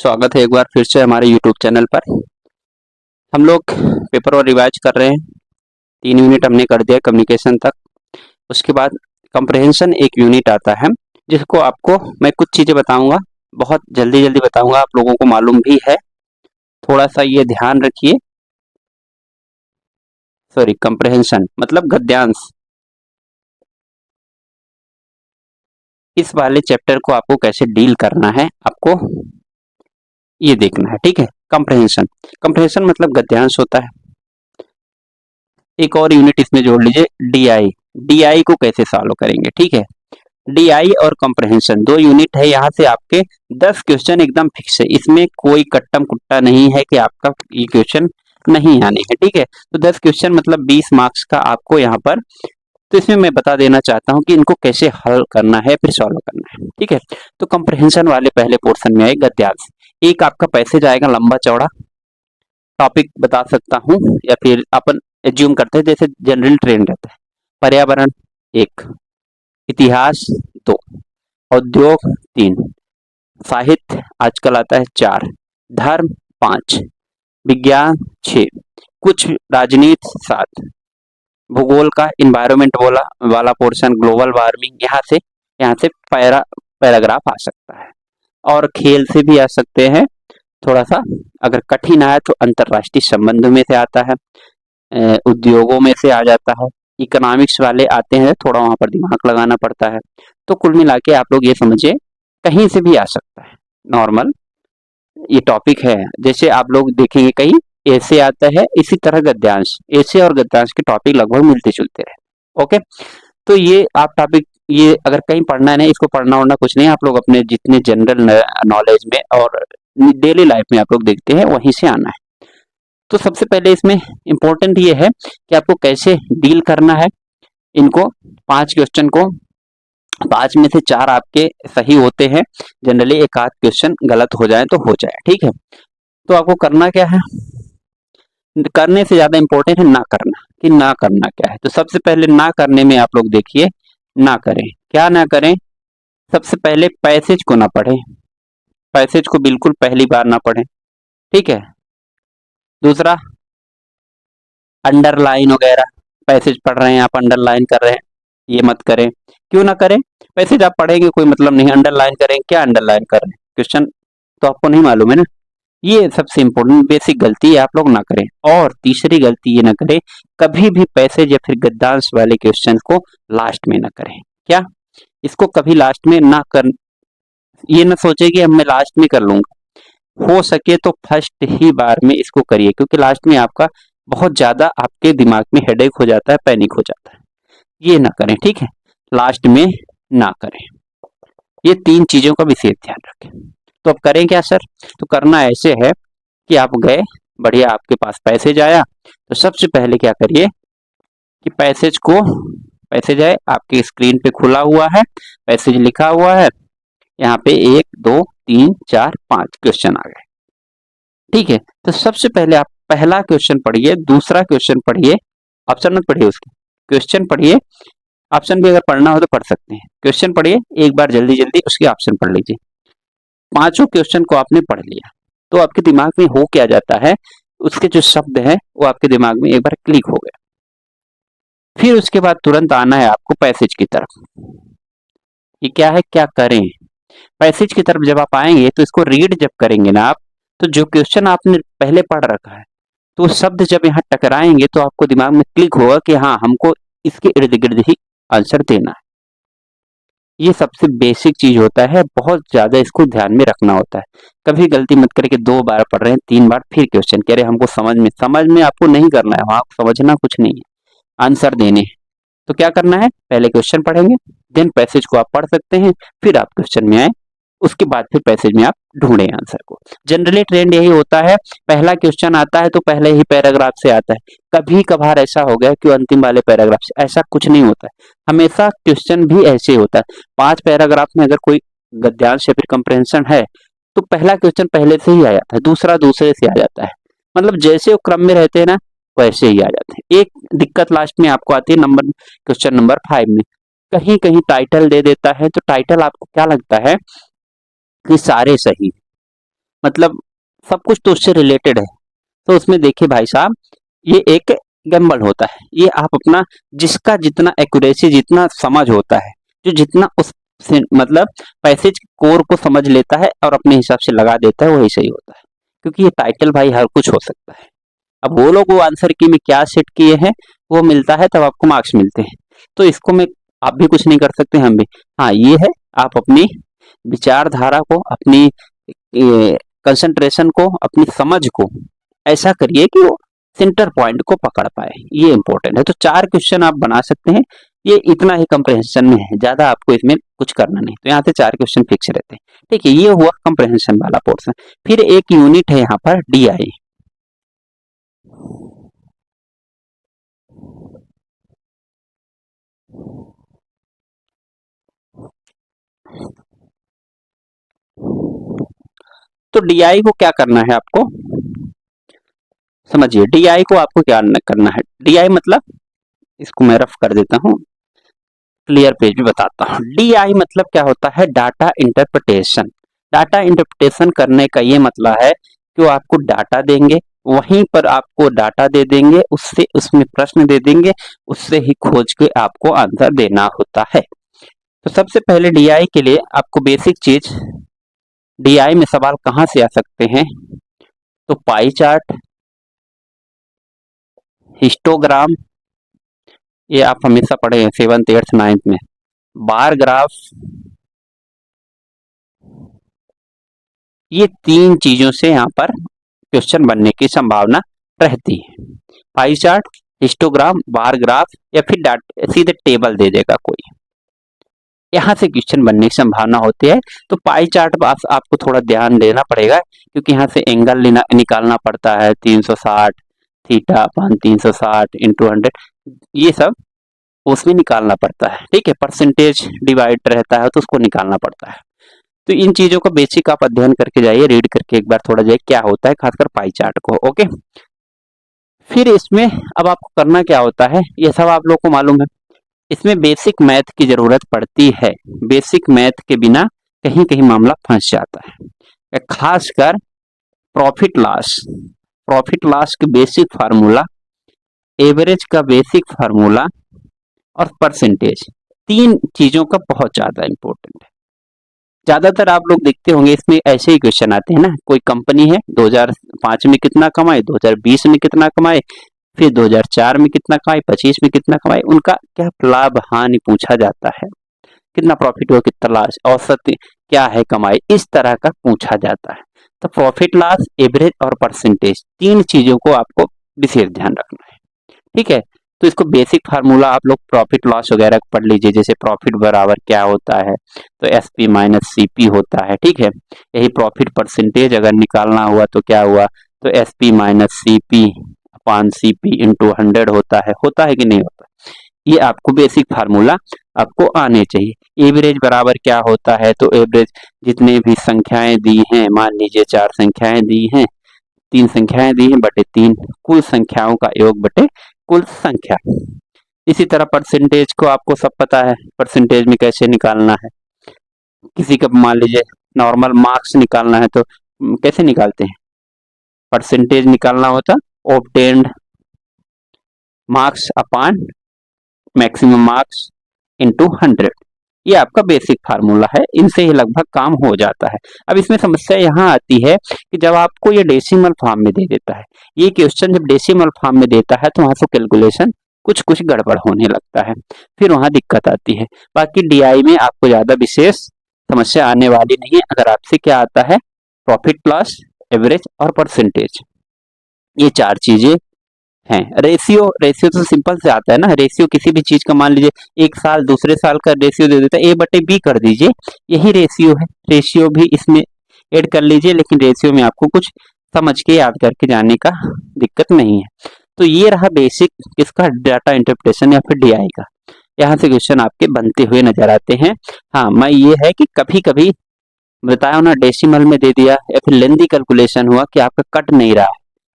स्वागत है एक बार फिर से हमारे यूट्यूब चैनल पर। हम लोग पेपर और रिवाइज कर रहे हैं। 3 यूनिट हमने कर दिया कम्युनिकेशन तक। उसके बाद कंप्रहेंशन एक यूनिट आता है जिसको आपको मैं कुछ चीज़ें बताऊंगा, बहुत जल्दी जल्दी बताऊंगा, आप लोगों को मालूम भी है, थोड़ा सा ये ध्यान रखिए। सॉरी, कंप्रहेंशन मतलब गद्यांश। इस वाले चैप्टर को आपको कैसे डील करना है, आपको ये देखना है, ठीक है। कंप्रहेंशन कंप्रहेंशन मतलब गद्यांश होता है। एक और यूनिट इसमें जोड़ लीजिए, डीआई। डीआई को कैसे सॉल्व करेंगे, ठीक है। डीआई और कंप्रहेंशन 2 यूनिट है। यहाँ से आपके 10 क्वेश्चन एकदम फिक्स है, इसमें कोई कट्टम कुट्टा नहीं है कि आपका ये क्वेश्चन नहीं आने हैं, ठीक है। तो 10 क्वेश्चन मतलब 20 मार्क्स का आपको यहाँ पर। तो इसमें मैं बता देना चाहता हूँ कि इनको कैसे हल करना है, फिर सॉल्व करना है, ठीक है। तो कंप्रहेंशन वाले पहले पोर्शन में आए गद्यांश। एक आपका पैसेज आएगा लंबा चौड़ा, टॉपिक बता सकता हूँ या फिर अपन एज्यूम करते हैं जैसे जनरल ट्रेंड रहता है। पर्यावरण 1, इतिहास 2, उद्योग 3, साहित्य आजकल आता है 4, धर्म 5, विज्ञान 6, कुछ राजनीति 7, भूगोल का इन्वायरमेंट वाला पोर्शन, ग्लोबल वार्मिंग, यहाँ से पैराग्राफ आ सकता है। और खेल से भी आ सकते हैं, थोड़ा सा अगर कठिन आया तो अंतरराष्ट्रीय संबंध में से आता है, उद्योगों में से आ जाता है, इकोनॉमिक्स वाले आते हैं, थोड़ा वहां पर दिमाग लगाना पड़ता है। तो कुल मिला के आप लोग ये समझिए कहीं से भी आ सकता है, नॉर्मल ये टॉपिक है। जैसे आप लोग देखेंगे कहीं ऐसे आता है, इसी तरह गद्यांश, ऐसे और गद्यांश के टॉपिक लगभग मिलते जुलते रहे। ओके, तो ये आप टॉपिक, ये अगर कहीं पढ़ना है ना, इसको पढ़ना वढ़ना कुछ नहीं, आप लोग अपने जितने जनरल नॉलेज में और डेली लाइफ में आप लोग देखते हैं वहीं से आना है। तो सबसे पहले इसमें इंपॉर्टेंट ये है कि आपको कैसे डील करना है इनको। 5 क्वेश्चन को, 5 में से 4 आपके सही होते हैं, जनरली एक आध क्वेश्चन गलत हो जाए तो हो जाए, ठीक है। तो आपको करना क्या है, करने से ज्यादा इंपॉर्टेंट है ना करना, कि ना करना क्या है। तो सबसे पहले ना करने में आप लोग देखिए, ना करें, क्या ना करें। सबसे पहले पैसेज को ना पढ़ें, पैसेज को बिल्कुल पहली बार ना पढ़ें, ठीक है। दूसरा, अंडरलाइन वगैरह, पैसेज पढ़ रहे हैं आप अंडरलाइन कर रहे हैं, ये मत करें। क्यों ना करें, पैसेज आप पढ़ेंगे कोई मतलब नहीं, अंडरलाइन करें, क्या अंडरलाइन कर रहे हैं, क्वेश्चन तो आपको नहीं मालूम है ना। ये सबसे इंपॉर्टेंट बेसिक गलती है, आप लोग ना करें। और तीसरी गलती ये ना करें, कभी भी पैसेज या फिर गद्यांश वाले क्वेश्चन को लास्ट में ना करें। क्या, इसको कभी लास्ट में ना कर, ये ना सोचे कि अब मैं लास्ट में कर लूंगा, हो सके तो फर्स्ट ही बार में इसको करिए, क्योंकि लास्ट में आपका बहुत ज्यादा आपके दिमाग में हेडेक हो जाता है, पैनिक हो जाता है। ये ना करें, ठीक है, लास्ट में ना करें। ये 3 चीजों का विशेष ध्यान रखें। तो अब करें क्या सर, तो करना ऐसे है कि आप गए, बढ़िया आपके पास पैसेज आया, तो सबसे पहले क्या करिए कि पैसेज है आपके स्क्रीन पे खुला हुआ है, पैसेज लिखा हुआ है, यहाँ पे 1 2 3 4 5 क्वेश्चन आ गए, ठीक है। तो सबसे पहले आप पहला क्वेश्चन पढ़िए, दूसरा क्वेश्चन पढ़िए, ऑप्शन मत पढ़िए उसके, क्वेश्चन पढ़िए। ऑप्शन भी अगर पढ़ना हो तो पढ़ सकते हैं, क्वेश्चन पढ़िए एक बार जल्दी जल्दी, उसके ऑप्शन पढ़ लीजिए। 5 क्वेश्चन को आपने पढ़ लिया तो आपके दिमाग में हो क्या जाता है, उसके जो शब्द हैं वो आपके दिमाग में एक बार क्लिक हो गए। फिर उसके बाद तुरंत आना है आपको पैसेज की तरफ। ये क्या है, क्या करें, पैसेज की तरफ जब आप आएंगे तो इसको रीड जब करेंगे ना आप, तो जो क्वेश्चन आपने पहले पढ़ रखा है, तो शब्द जब यहाँ टकराएंगे तो आपको दिमाग में क्लिक होगा कि हाँ, हमको इसके इर्द गिर्द ही आंसर देना है। ये सबसे बेसिक चीज होता है, बहुत ज्यादा इसको ध्यान में रखना होता है। कभी गलती मत करें कि 2 बार पढ़ रहे हैं, 3 बार फिर क्वेश्चन कह रहे हमको समझ में आपको नहीं करना है, वहां समझना कुछ नहीं है, आंसर देने हैं। तो क्या करना है, पहले क्वेश्चन पढ़ेंगे, देन पैसेज को आप पढ़ सकते हैं, फिर आप क्वेश्चन में आए, उसके बाद फिर पैसेज में आप ढूंढें आंसर को। जनरली ट्रेंड यही होता है, पहला क्वेश्चन आता है तो पहले ही पैराग्राफ से आता है। कभी कभार ऐसा हो गया कि अंतिम वाले पैराग्राफ से, ऐसा कुछ नहीं होता है, हमेशा क्वेश्चन भी ऐसे होता है। 5 पैराग्राफ में अगर कोई गद्यांश या फिर कंप्रहेंशन है तो पहला क्वेश्चन पहले से ही आ जाता है, दूसरा दूसरे से आ जाता है, मतलब जैसे वो क्रम में रहते हैं ना वैसे ही आ जाते हैं। एक दिक्कत लास्ट में आपको आती है क्वेश्चन नंबर 5 में, कहीं कहीं टाइटल दे देता है, तो टाइटल आपको क्या लगता है कि सारे सही, मतलब सब कुछ तो उससे रिलेटेड है। तो उसमें देखिए भाई साहब, ये एक गैम्बल होता है। ये आप अपना जिसका जितना एक्यूरेसी, जितना समझ होता है, जो जितना उस से मतलब पैसेज कोर को समझ लेता है और अपने हिसाब से लगा देता है, वही सही होता है। क्योंकि ये टाइटल भाई हर कुछ हो सकता है। अब वो लोग वो आंसर की में क्या सेट किए हैं, वो मिलता है तब आपको मार्क्स मिलते हैं। तो इसको मैं, आप भी कुछ नहीं कर सकते, हम भी। हाँ ये है, आप अपनी विचारधारा को, अपनी कंसंट्रेशन को, अपनी समझ को ऐसा करिए कि वो सेंटर पॉइंट को पकड़ पाए, ये इंपॉर्टेंट है। तो 4 क्वेश्चन आप बना सकते हैं, ये इतना ही कंप्रहेंशन में है, ज्यादा आपको इसमें कुछ करना नहीं। तो यहाँ से 4 क्वेश्चन फिक्स रहते हैं। ठीक है, ये हुआ कंप्रहेंशन वाला पोर्शन। फिर एक यूनिट है यहाँ पर डीआई। तो डीआई को क्या करना है आपको, समझिए। डीआई को आपको क्या करना है, डीआई मतलब, इसको मैं रफ कर देता हूँ, क्लियर पेज भी बताता हूँ। डीआई मतलब क्या होता है, डाटा इंटरप्रिटेशन। डाटा इंटरप्रिटेशन करने का ये मतलब है कि वो आपको डाटा देंगे, वहीं पर आपको डाटा दे देंगे, उससे उसमें प्रश्न दे देंगे, उससे ही खोज के आपको आंसर देना होता है। तो सबसे पहले डीआई के लिए आपको बेसिक चीज, डीआई में सवाल कहाँ से आ सकते हैं, तो पाई चार्ट, हिस्टोग्राम, ये आप हमेशा पढ़े हैं 7th 8th 9th में, बार ग्राफ, ये 3 चीजों से यहाँ पर क्वेश्चन बनने की संभावना रहती है। Pie chart, histogram, bar graph, या फिर सीधे टेबल दे देगा कोई, यहाँ से क्वेश्चन बनने की संभावना होती है। तो पाई चार्ट पर आपको थोड़ा ध्यान देना पड़ेगा, क्योंकि यहाँ से एंगल निकालना पड़ता है, 360 थीटा अपन 360 इंटू 100, ये सब उसमें निकालना पड़ता है। ठीक है, परसेंटेज डिवाइड रहता है तो उसको निकालना पड़ता है। तो इन चीजों का बेसिक आप अध्ययन करके जाइए, रीड करके एक बार थोड़ा जाइए क्या होता है, खासकर पाई चार्ट को। ओके, फिर इसमें अब आपको करना क्या होता है, ये सब आप लोग को मालूम है। इसमें बेसिक मैथ की जरूरत पड़ती है। बेसिक मैथ के बिना कहीं कहीं मामला फंस जाता है, खासकर प्रॉफिट लॉस। प्रॉफिट लॉस के बेसिक फार्मूला, एवरेज का बेसिक फार्मूला और परसेंटेज, 3 चीजों का बहुत ज्यादा इंपॉर्टेंट है। ज्यादातर आप लोग देखते होंगे इसमें ऐसे ही क्वेश्चन आते हैं ना, कोई कंपनी है 2005 में कितना कमाए, 2020 में कितना कमाए, फिर 2004 में कितना कमाए, 25 में कितना कमाए, उनका क्या लाभ हानि पूछा जाता है, कितना प्रॉफिट हुआ, कितना लॉस, औसत क्या है कमाई, इस तरह का पूछा जाता है। तो प्रॉफिट लॉस, एवरेज और परसेंटेज, 3 चीजों को आपको विशेष ध्यान रखना है। ठीक है, तो इसको बेसिक फार्मूला आप लोग प्रॉफिट लॉस वगैरह पढ़ लीजिए, जैसे प्रॉफिट बराबर क्या होता है, तो एसपी माइनस सीपी होता है। ठीक है, यही प्रॉफिट परसेंटेज अगर निकालना हुआ तो क्या हुआ, तो एसपी माइनस सीपी अपान सीपी इंटू 100 होता है कि नहीं होता। ये आपको बेसिक फार्मूला आपको आने चाहिए। एवरेज बराबर क्या होता है, तो एवरेज जितने भी संख्याएं दी हैं, मान लीजिए 4 संख्याएं दी हैं, 3 संख्याएं दी हैं बटे 3, कुल संख्याओं का योग बटे कुल संख्या। इसी तरह परसेंटेज को आपको सब पता है, परसेंटेज में कैसे निकालना है। किसी का मान लीजिए नॉर्मल मार्क्स निकालना है तो कैसे निकालते हैं, परसेंटेज निकालना होता ऑब्टेन्ड मार्क्स अपान मैक्सिमम मार्क्स इनटू 100, ये आपका बेसिक फार्मूला है, इनसे ही लगभग काम हो जाता है। अब इसमें समस्या यहाँ आती है कि जब आपको ये डेसिमल फॉर्म में दे देता है, ये क्वेश्चन जब डेसिमल फॉर्म में देता है तो वहां से कैलकुलेशन कुछ कुछ गड़बड़ होने लगता है, फिर वहां दिक्कत आती है। बाकी डीआई में आपको ज्यादा विशेष समस्या आने वाली नहीं है, अगर आपसे क्या आता है, प्रॉफिट लॉस, एवरेज और परसेंटेज, ये 4 चीजें हैं। रेशियो, रेशियो तो सिंपल से आता है ना, रेशियो किसी भी चीज का मान लीजिए एक साल दूसरे साल का रेशियो दे देता है, ए बटे बी कर दीजिए, यही रेशियो है। रेशियो भी इसमें ऐड कर लीजिए, लेकिन रेशियो में आपको कुछ समझ के याद करके जाने का दिक्कत नहीं है। तो ये रहा बेसिक किसका, डाटा इंटरप्रिटेशन या फिर डीआई का। यहाँ से क्वेश्चन आपके बनते हुए नजर आते हैं। हाँ, मैं ये है कि कभी कभी बताया ना, डेसिमल में दे दिया या फिर लेंदी कैलकुलेशन हुआ कि आपका कट नहीं रहा,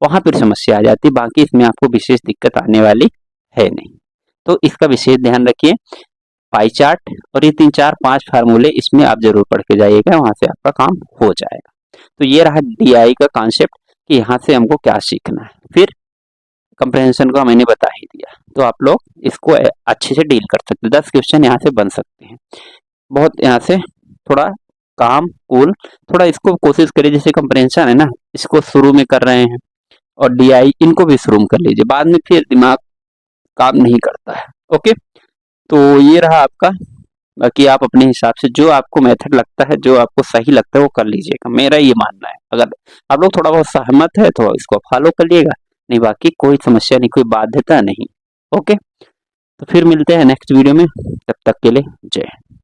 वहां पर समस्या आ जाती है। बाकी इसमें आपको विशेष दिक्कत आने वाली है नहीं, तो इसका विशेष ध्यान रखिए। पाई चार्ट और ये 3 4 5 फार्मूले इसमें आप जरूर पढ़ के जाइएगा, वहां से आपका काम हो जाएगा। तो ये रहा डीआई का कॉन्सेप्ट कि यहाँ से हमको क्या सीखना है। फिर कंप्रहेंशन को मैंने बता ही दिया, तो आप लोग इसको अच्छे से डील कर सकते हैं। 10 क्वेश्चन यहाँ से बन सकते हैं। बहुत यहाँ से थोड़ा काम कूल, थोड़ा इसको कोशिश करिए, जैसे कंप्रहेंशन है ना, इसको शुरू में कर रहे हैं और डीआई इनको भी शुरू में कर लीजिए, बाद में फिर दिमाग काम नहीं करता है। ओके, तो ये रहा आपका। बाकी आप अपने हिसाब से जो आपको मेथड लगता है, जो आपको सही लगता है वो कर लीजिएगा, मेरा ये मानना है। अगर आप लोग थोड़ा बहुत सहमत है तो इसको फॉलो कर लिएगा, नहीं बाकी कोई समस्या नहीं, कोई बाध्यता नहीं। ओके, तो फिर मिलते हैं नेक्स्ट वीडियो में, तब तक के लिए जय हिंद।